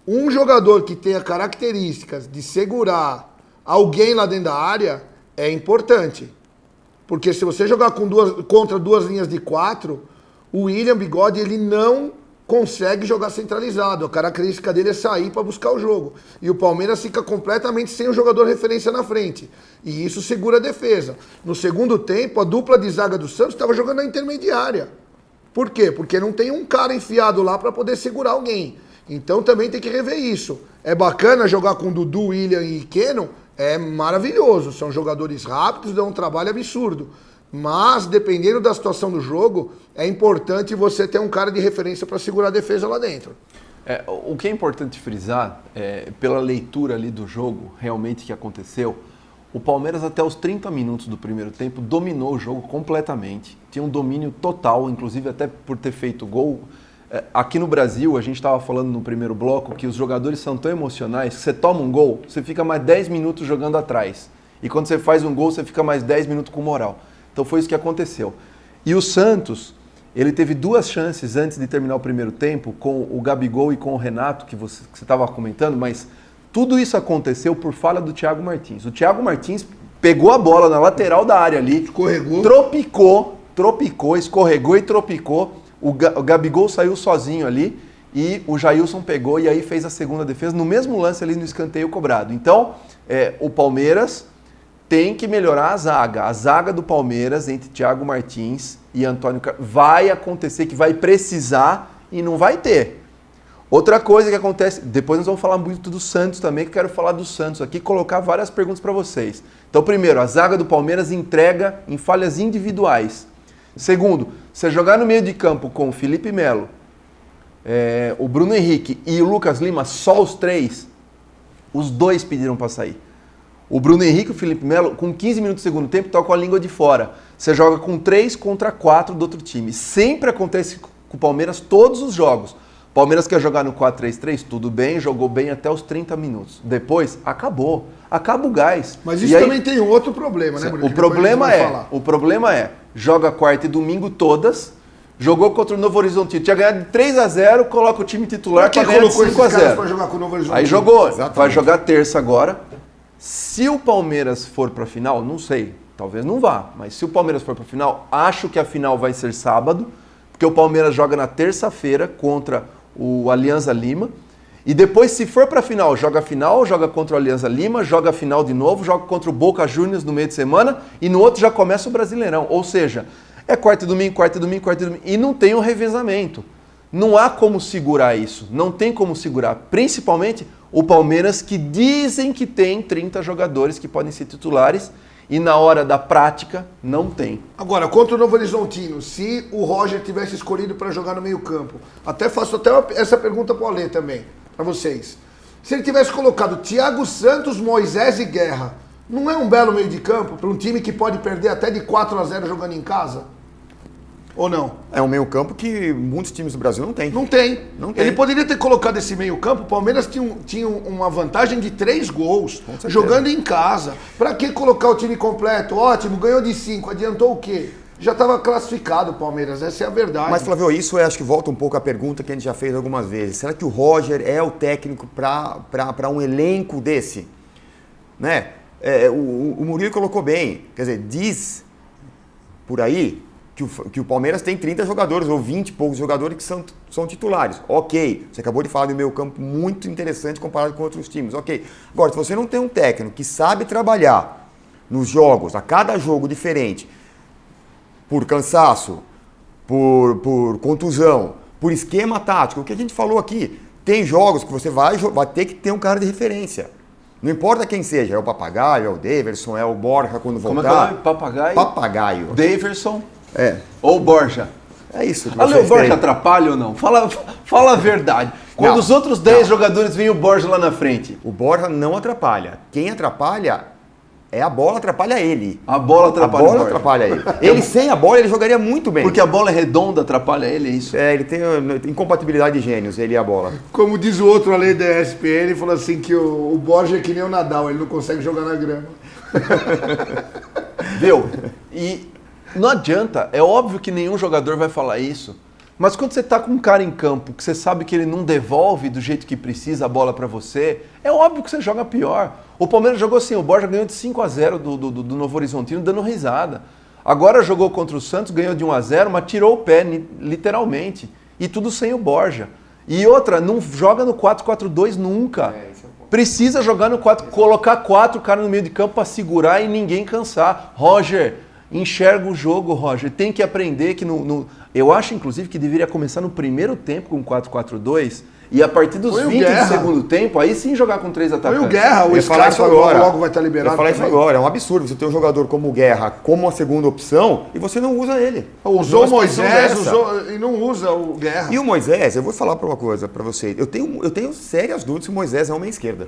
um jogador que tenha características de segurar alguém lá dentro da área é importante. Porque se você jogar contra duas linhas de 4, o William Bigode, ele não consegue jogar centralizado. A característica dele é sair para buscar o jogo. E o Palmeiras fica completamente sem o jogador referência na frente. E isso segura a defesa. No segundo tempo, a dupla de zaga do Santos estava jogando na intermediária. Por quê? Porque não tem um cara enfiado lá para poder segurar alguém. Então também tem que rever isso. É bacana jogar com Dudu, William e Keno? É maravilhoso. São jogadores rápidos, dão um trabalho absurdo. Mas, dependendo da situação do jogo, é importante você ter um cara de referência para segurar a defesa lá dentro. O que é importante frisar, pela leitura ali do jogo, realmente que aconteceu, o Palmeiras até os 30 minutos do primeiro tempo dominou o jogo completamente. Tinha um domínio total, inclusive até por ter feito gol, Aqui no Brasil, a gente estava falando no primeiro bloco que os jogadores são tão emocionais que você toma um gol, você fica mais 10 minutos jogando atrás. E quando você faz um gol, você fica mais 10 minutos com moral. Então foi isso que aconteceu. E o Santos, ele teve 2 chances antes de terminar o primeiro tempo, com o Gabigol e com o Renato, que você estava comentando, mas tudo isso aconteceu por falha do Thiago Martins. O Thiago Martins pegou a bola na lateral da área ali, Escorregou. tropicou, escorregou e tropicou. O Gabigol saiu sozinho ali e o Jailson pegou e aí fez a segunda defesa no mesmo lance ali no escanteio cobrado. Então, o Palmeiras tem que melhorar a zaga. A zaga do Palmeiras entre Thiago Martins e Antônio Carlos vai acontecer que vai precisar e não vai ter. Outra coisa que acontece, depois nós vamos falar muito do Santos também, que eu quero falar do Santos aqui, colocar várias perguntas para vocês. Então, primeiro, a zaga do Palmeiras entrega em falhas individuais. Segundo, você jogar no meio de campo com o Felipe Melo, o Bruno Henrique e o Lucas Lima, só os 3, os 2 pediram para sair. O Bruno Henrique e o Felipe Melo, com 15 minutos do segundo tempo, estão com a língua de fora. Você joga com 3 contra 4 do outro time. Sempre acontece com o Palmeiras todos os jogos. O Palmeiras quer jogar no 4-3-3, tudo bem, jogou bem até os 30 minutos. Depois, acabou. Acaba o gás. Mas isso também tem outro problema, né, Murilo? O problema é, joga quarta e domingo todas, jogou contra o Novo Horizontino, tinha ganhado de 3-0, coloca o time titular para ganhar de 5-0. Pra jogar com o Novo Horizontino? Aí jogou, Exatamente. vai jogar terça agora. Se o Palmeiras for para a final, não sei, talvez não vá, mas se o Palmeiras for para a final, acho que a final vai ser sábado, porque o Palmeiras joga na terça-feira contra o Alianza Lima. E depois, se for para a final, joga contra o Alianza Lima, joga a final de novo, joga contra o Boca Juniors no meio de semana e no outro já começa o Brasileirão. Ou seja, é quarta e domingo, e não tem um revezamento. Não há como segurar isso, não tem como segurar. Principalmente o Palmeiras, que dizem que tem 30 jogadores que podem ser titulares e na hora da prática não tem. Agora, contra o Novo Horizontino, se o Roger tivesse escolhido para jogar no meio campo, faço essa pergunta para o Alê também, para vocês. Se ele tivesse colocado Thiago Santos, Moisés e Guerra, não é um belo meio de campo para um time que pode perder até de 4-0 jogando em casa? Ou não? É um meio campo que muitos times do Brasil não têm. Não tem. Não tem. Ele poderia ter colocado esse meio campo, o Palmeiras tinha uma vantagem de 3 gols, certeza. jogando em casa. Para que colocar o time completo? Ótimo, ganhou de 5, adiantou o quê? Já estava classificado o Palmeiras, essa é a verdade. Mas, Flávio, isso acho que volta um pouco à pergunta que a gente já fez algumas vezes. Será que o Roger é o técnico para um elenco desse? Né? O Murilo colocou bem. Quer dizer, diz por aí que o Palmeiras tem 30 jogadores ou 20 e poucos jogadores que são titulares. Ok, você acabou de falar do meio campo muito interessante comparado com outros times. Ok. Agora, se você não tem um técnico que sabe trabalhar nos jogos, a cada jogo diferente, por cansaço, por contusão, por esquema tático, o que a gente falou aqui, tem jogos que você vai ter que ter um cara de referência. Não importa quem seja, é o Papagaio, é o Daverson, é o Borja quando voltar. Como é que é o nome? Papagaio? Papagaio. Daverson É. ou Borja? É isso. que Ali o vocês Borja têm. atrapalha ou não? Fala a verdade. Quando Não, os outros 10 jogadores vêm o Borja lá na frente. O Borja não atrapalha. Quem atrapalha é a bola, atrapalha ele. A bola atrapalha a o bola Borja. atrapalha ele. Ele sem a bola, ele jogaria muito bem. Porque a bola é redonda, atrapalha ele, é isso? Ele tem incompatibilidade de gênios, ele e a bola. Como diz o outro ali da ESPN, ele falou assim que o Borja é que nem o Nadal, ele não consegue jogar na grama. Viu? E não adianta, é óbvio que nenhum jogador vai falar isso. Mas quando você tá com um cara em campo, que você sabe que ele não devolve do jeito que precisa a bola pra você, é óbvio que você joga pior. O Palmeiras jogou assim, o Borja ganhou de 5-0 do Novo Horizontino, dando risada. Agora jogou contra o Santos, ganhou de 1-0, mas tirou o pé, literalmente. E tudo sem o Borja. E outra, não joga no 4-4-2 nunca. Precisa jogar no 4, colocar 4 caras no meio de campo para segurar e ninguém cansar. Roger, enxerga o jogo, Roger. Tem que aprender que eu acho, inclusive, que deveria começar no primeiro tempo com 4-4-2 e a partir dos 20 do segundo tempo, aí sim jogar com 3 atacantes. Foi o Guerra, o Scarpa logo vai estar liberado. Eu ia falar isso também. agora, é um absurdo você ter um jogador como o Guerra como a segunda opção e você não usa ele. Usou o Numa situação Moisés, dessa. e não usa o Guerra. E o Moisés, eu vou falar para uma coisa para vocês. Eu tenho sérias dúvidas se o Moisés é uma esquerda.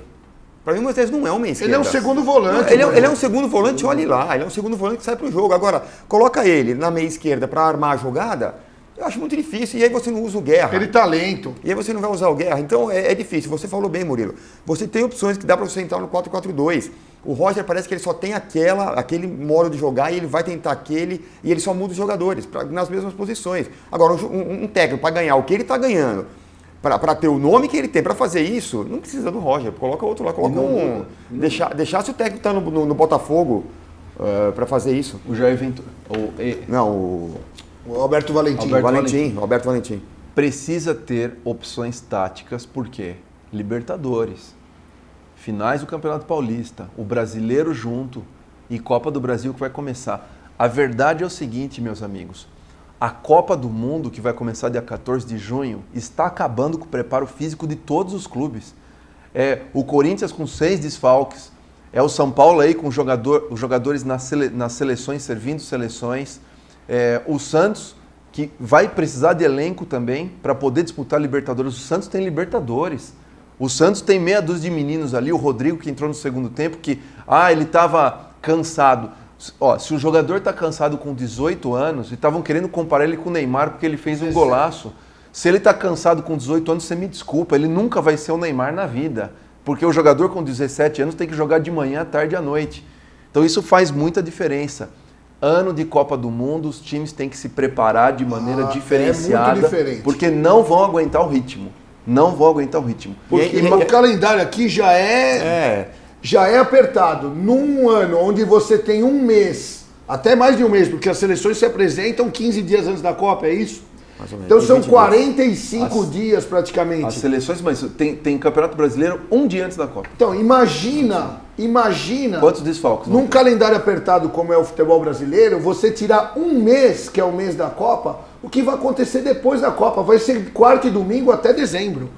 Para mim, o Moisés não é uma esquerda. Ele é um segundo volante. Ele é um segundo volante, olhe lá. Ele é um segundo volante que sai para o jogo. Agora, coloca ele na meia esquerda para armar a jogada. Eu acho muito difícil. E aí você não usa o Guerra. Ele tá lento. E aí você não vai usar o Guerra. Então é difícil. Você falou bem, Murilo. Você tem opções que dá para você entrar no 4-4-2. O Roger parece que ele só tem aquele modo de jogar e ele vai tentar aquele e ele só muda os jogadores nas mesmas posições. Agora, um técnico para ganhar o que ele está ganhando, para ter o nome que ele tem para fazer isso, não precisa do Roger. Coloca outro lá, coloca um... Deixar se o técnico está no Botafogo para fazer isso. O Jair Ventura. Não, O Alberto Valentim. Alberto Valentim. Precisa ter opções táticas, por quê? Libertadores, finais do Campeonato Paulista, o Brasileiro junto e Copa do Brasil que vai começar. A verdade é o seguinte, meus amigos, a Copa do Mundo, que vai começar dia 14 de junho, está acabando com o preparo físico de todos os clubes. É o Corinthians com 6 desfalques, é o São Paulo aí com os jogadores nas seleções, servindo seleções, o Santos, que vai precisar de elenco também para poder disputar Libertadores. O Santos tem Libertadores. O Santos tem meia dúzia de meninos ali, o Rodrigo que entrou no segundo tempo, que ele estava cansado. Se o jogador está cansado com 18 anos, e estavam querendo comparar ele com o Neymar porque ele fez um golaço. Se ele está cansado com 18 anos, você me desculpa, ele nunca vai ser o Neymar na vida. Porque o jogador com 17 anos tem que jogar de manhã, à tarde e à noite. Então isso faz muita diferença. Ano de Copa do Mundo, os times têm que se preparar de maneira diferenciada, muito diferente. porque não vão aguentar o ritmo. Não vão aguentar o ritmo. Porque o calendário aqui já é apertado. Num ano onde você tem um mês, até mais de um mês, porque as seleções se apresentam 15 dias antes da Copa, é isso? Mais ou menos. Então são 45 dias praticamente. As seleções, mas tem Campeonato Brasileiro um dia antes da Copa. Então imagina Quantos desfalques? num calendário apertado como é o futebol brasileiro, você tirar um mês, que é o mês da Copa, o que vai acontecer depois da Copa? Vai ser quarta e domingo até dezembro.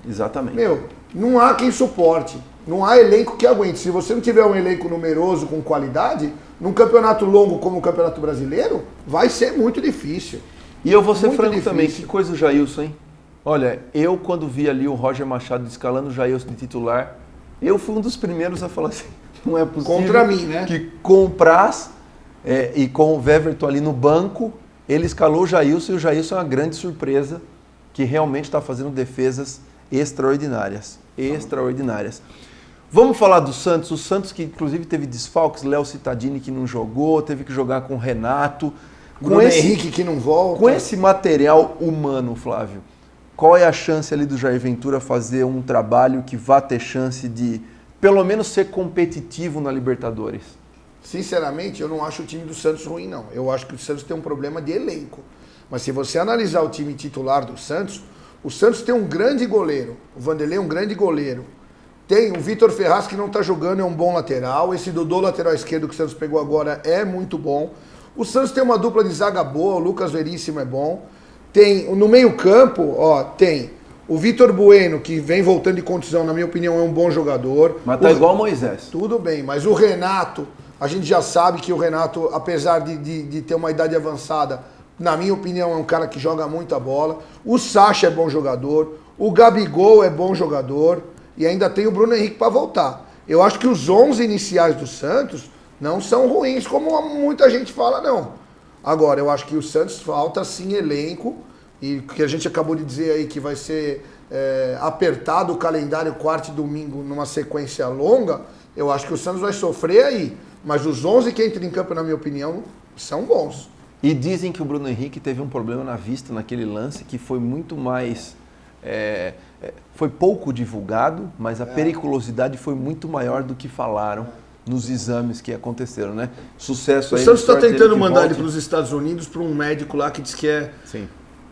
Exatamente. Não há quem suporte. Não há elenco que aguente. Se você não tiver um elenco numeroso com qualidade, num campeonato longo como o Campeonato Brasileiro, vai ser muito difícil. E eu vou ser Muito franco difícil. também, que coisa o Jailson, hein? Olha, eu quando vi ali o Roger Machado escalando o Jailson de titular, eu fui um dos primeiros a falar assim, não é possível Contra mim, né? que com o Praz e com o Weverton ali no banco, ele escalou o Jailson e o Jailson é uma grande surpresa, que realmente está fazendo defesas extraordinárias. Extraordinárias. Vamos falar do Santos. O Santos que inclusive teve desfalques, Léo Cittadini que não jogou, teve que jogar com o Renato. Bruno Henrique que não volta. Com esse material humano, Flávio, qual é a chance ali do Jair Ventura fazer um trabalho que vá ter chance de, pelo menos, ser competitivo na Libertadores? Sinceramente, eu não acho o time do Santos ruim, não. Eu acho que o Santos tem um problema de elenco. Mas se você analisar o time titular do Santos, o Santos tem um grande goleiro. O Vanderlei é um grande goleiro. Tem o Vitor Ferraz, que não está jogando, é um bom lateral. Esse Dodô, lateral esquerdo, que o Santos pegou agora, é muito bom. O Santos tem uma dupla de zaga boa, o Lucas Veríssimo é bom. Tem, no meio-campo, tem o Vitor Bueno, que vem voltando de contusão, na minha opinião, é um bom jogador. Mas tá igual o Moisés. Tudo bem, mas o Renato, a gente já sabe que o Renato, apesar de ter uma idade avançada, na minha opinião, é um cara que joga muita bola. O Sacha é bom jogador, o Gabigol é bom jogador e ainda tem o Bruno Henrique para voltar. Eu acho que os 11 iniciais do Santos não são ruins, como muita gente fala, não. Agora, eu acho que o Santos falta sim elenco, e que a gente acabou de dizer aí que vai ser apertado o calendário quarta e domingo numa sequência longa, eu acho que o Santos vai sofrer aí. Mas os 11 que entram em campo, na minha opinião, são bons. E dizem que o Bruno Henrique teve um problema na vista naquele lance que foi muito mais... foi pouco divulgado, mas a periculosidade foi muito maior do que falaram nos exames que aconteceram, né? Sucesso aí. O Santos está sorte dele tentando que mandar ele volte. para os Estados Unidos, para um médico lá que diz que Sim.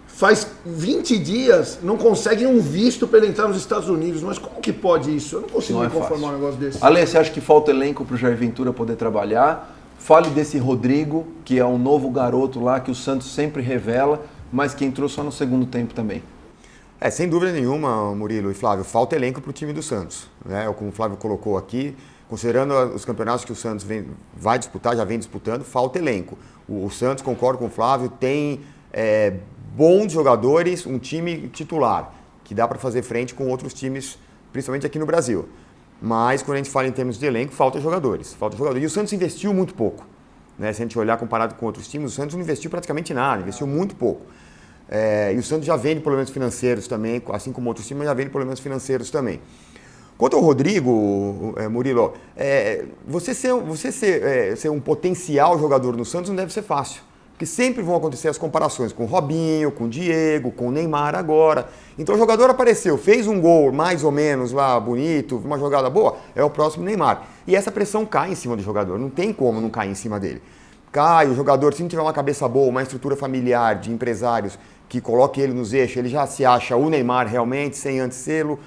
faz 20 dias, não conseguem um visto para ele entrar nos Estados Unidos. Mas como que pode isso? Eu não consigo Não me é conformar fácil. um negócio desse. Ale, você acha que falta elenco para o Jair Ventura poder trabalhar? Fale desse Rodrigo, que é um novo garoto lá que o Santos sempre revela, mas que entrou só no segundo tempo também. Sem dúvida nenhuma, Murilo e Flávio, falta elenco para o time do Santos, né? Como o Flávio colocou aqui, considerando os campeonatos que o Santos vai disputar, já vem disputando, falta elenco. O Santos, concordo com o Flávio, tem bons jogadores, um time titular, que dá para fazer frente com outros times, principalmente aqui no Brasil. Mas quando a gente fala em termos de elenco, falta jogadores. E o Santos investiu muito pouco, né? Se a gente olhar comparado com outros times, o Santos não investiu praticamente nada, investiu muito pouco. E o Santos já vende problemas financeiros também, assim como outros times, mas já vende problemas financeiros também. Quanto ao Rodrigo, Murilo, você ser um potencial jogador no Santos não deve ser fácil. Porque sempre vão acontecer as comparações com o Robinho, com o Diego, com o Neymar agora. Então o jogador apareceu, fez um gol mais ou menos lá bonito, uma jogada boa, é o próximo Neymar. E essa pressão cai em cima do jogador, não tem como não cair em cima dele. Cai, o jogador, se não tiver uma cabeça boa, uma estrutura familiar de empresários que coloque ele nos eixos, ele já se acha o Neymar realmente, sem antes sê-lo.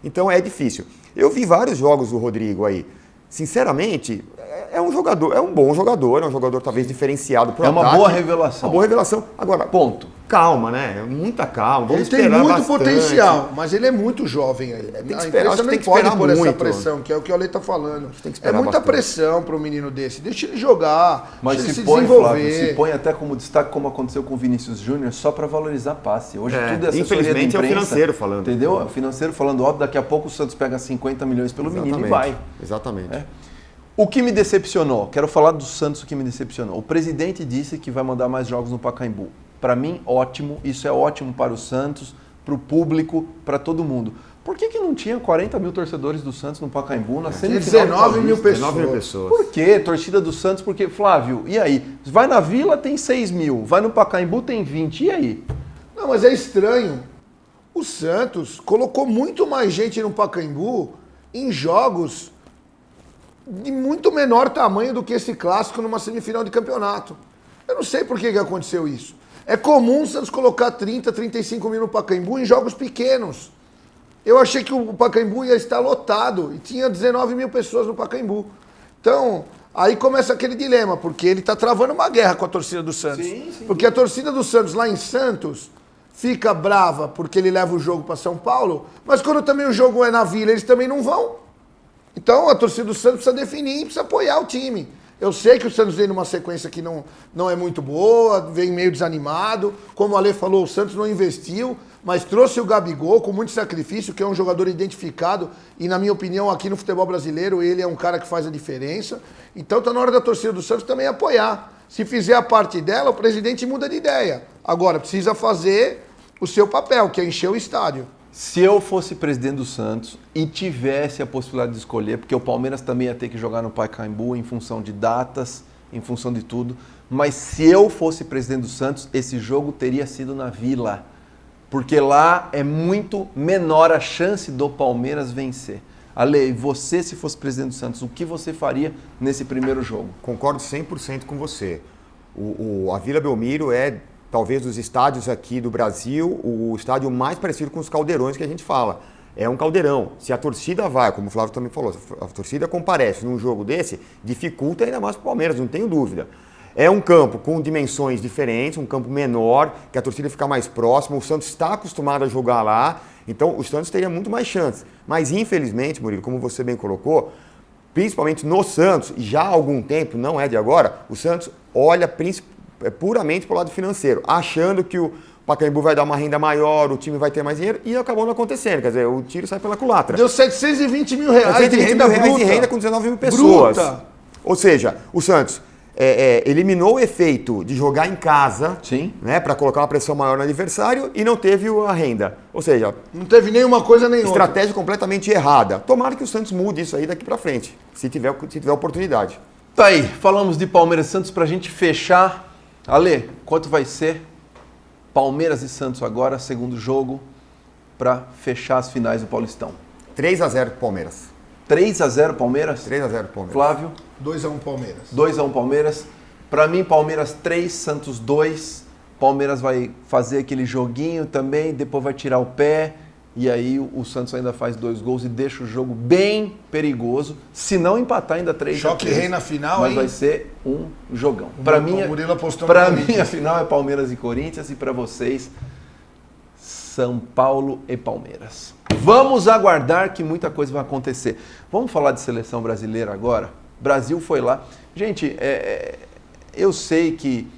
Então é difícil. Eu vi vários jogos do Rodrigo aí. Sinceramente, é um bom jogador, é um jogador talvez diferenciado pro ataque. Uma boa revelação. Uma boa revelação. Agora, ponto. Calma, né? Muita calma. Ele tem muito potencial, mas ele é muito jovem ainda. Tem que esperar, você não pode pôr essa pressão, que é o que o Ale está falando. Tem que esperar muita bastante. Pressão para um menino desse. Deixa ele jogar, mas deixa ele se se põe, desenvolver. Flávio, se põe até como destaque, como aconteceu com o Vinícius Júnior, só para valorizar passe. Hoje tudo é assessoria infelizmente de imprensa, é o financeiro falando. Entendeu? É o financeiro falando, óbvio, daqui a pouco o Santos pega 50 milhões pelo menino e vai. Exatamente. O que me decepcionou, quero falar do Santos, o que me decepcionou. O presidente disse que vai mandar mais jogos no Pacaembu. Para mim, ótimo. Isso é ótimo para o Santos, para o público, para todo mundo. Por que não tinha 40 mil torcedores do Santos no Pacaembu na semifinal? 19 mil pessoas. 19 mil pessoas. Por quê? Torcida do Santos, porque, Flávio, e aí? Vai na Vila, tem 6 mil. Vai no Pacaembu, tem 20. E aí? Não, mas é estranho. O Santos colocou muito mais gente no Pacaembu em jogos de muito menor tamanho do que esse clássico numa semifinal de campeonato. Eu não sei por que aconteceu isso. É comum o Santos colocar 30, 35 mil no Pacaembu em jogos pequenos. Eu achei que o Pacaembu ia estar lotado e tinha 19 mil pessoas no Pacaembu. Então, aí começa aquele dilema, porque ele está travando uma guerra com a torcida do Santos. Sim. Porque a torcida do Santos lá em Santos fica brava porque ele leva o jogo para São Paulo, mas quando também o jogo é na Vila, eles também não vão. Então a torcida do Santos precisa definir, precisa apoiar o time. Eu sei que o Santos vem numa sequência que não é muito boa, vem meio desanimado. Como o Ale falou, o Santos não investiu, mas trouxe o Gabigol com muito sacrifício, que é um jogador identificado. E, na minha opinião, aqui no futebol brasileiro, ele é um cara que faz a diferença. Então está na hora da torcida do Santos também apoiar. Se fizer a parte dela, o presidente muda de ideia. Agora, precisa fazer o seu papel, que é encher o estádio. Se eu fosse presidente do Santos e tivesse a possibilidade de escolher, porque o Palmeiras também ia ter que jogar no Pacaembu em função de datas, em função de tudo, mas se eu fosse presidente do Santos, esse jogo teria sido na Vila, porque lá é muito menor a chance do Palmeiras vencer. Ale, você, se fosse presidente do Santos, o que você faria nesse primeiro jogo? Concordo 100% com você. A Vila Belmiro é, talvez, dos estádios aqui do Brasil, o estádio mais parecido com os caldeirões que a gente fala. É um caldeirão. Se a torcida vai, como o Flávio também falou, se a torcida comparece num jogo desse, dificulta ainda mais para o Palmeiras, não tenho dúvida. É um campo com dimensões diferentes, um campo menor, que a torcida fica mais próxima, o Santos está acostumado a jogar lá, então o Santos teria muito mais chances. Mas, infelizmente, Murilo, como você bem colocou, principalmente no Santos, e já há algum tempo, não é de agora, o Santos olha puramente para o lado financeiro, achando que o Pacaembu vai dar uma renda maior, o time vai ter mais dinheiro, e acabou não acontecendo. Quer dizer, o tiro sai pela culatra. Deu 720 mil reais de renda bruta. De renda com 19 mil pessoas. Bruta. Ou seja, o Santos eliminou o efeito de jogar em casa, né, para colocar uma pressão maior no adversário, e não teve a renda. Ou seja, não teve nenhuma coisa nem outra. Estratégia completamente errada. Tomara que o Santos mude isso aí daqui para frente, se tiver oportunidade. Tá aí, falamos de Palmeiras e Santos pra gente fechar. Ale, quanto vai ser Palmeiras e Santos agora, segundo jogo, para fechar as finais do Paulistão? 3-0 pro Palmeiras. 3-0 Palmeiras? 3-0 Palmeiras. Flávio? 2-1 Palmeiras. 2-1 Palmeiras. Para mim, Palmeiras 3, Santos 2. Palmeiras vai fazer aquele joguinho também, depois vai tirar o pé. E aí o Santos ainda faz 2 gols e deixa o jogo bem perigoso. Se não empatar, ainda 3-3. Choque rei na final, mas hein? vai ser um jogão. Para mim, a final é Palmeiras e Corinthians. E para vocês, São Paulo e Palmeiras. Vamos aguardar que muita coisa vai acontecer. Vamos falar de seleção brasileira agora? Brasil foi lá. Gente, eu sei que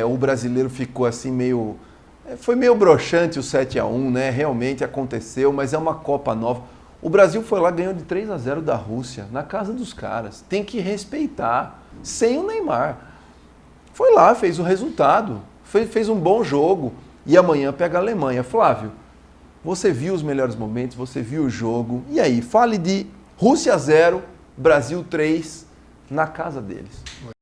o brasileiro ficou assim meio... Foi meio broxante o 7-1, né? Realmente aconteceu, mas é uma Copa nova. O Brasil foi lá, ganhou de 3-0 da Rússia, na casa dos caras. Tem que respeitar, sem o Neymar. Foi lá, fez o resultado, fez um bom jogo. e amanhã pega a Alemanha. Flávio, você viu os melhores momentos, você viu o jogo. E aí, fale de Rússia 0, Brasil 3 na casa deles.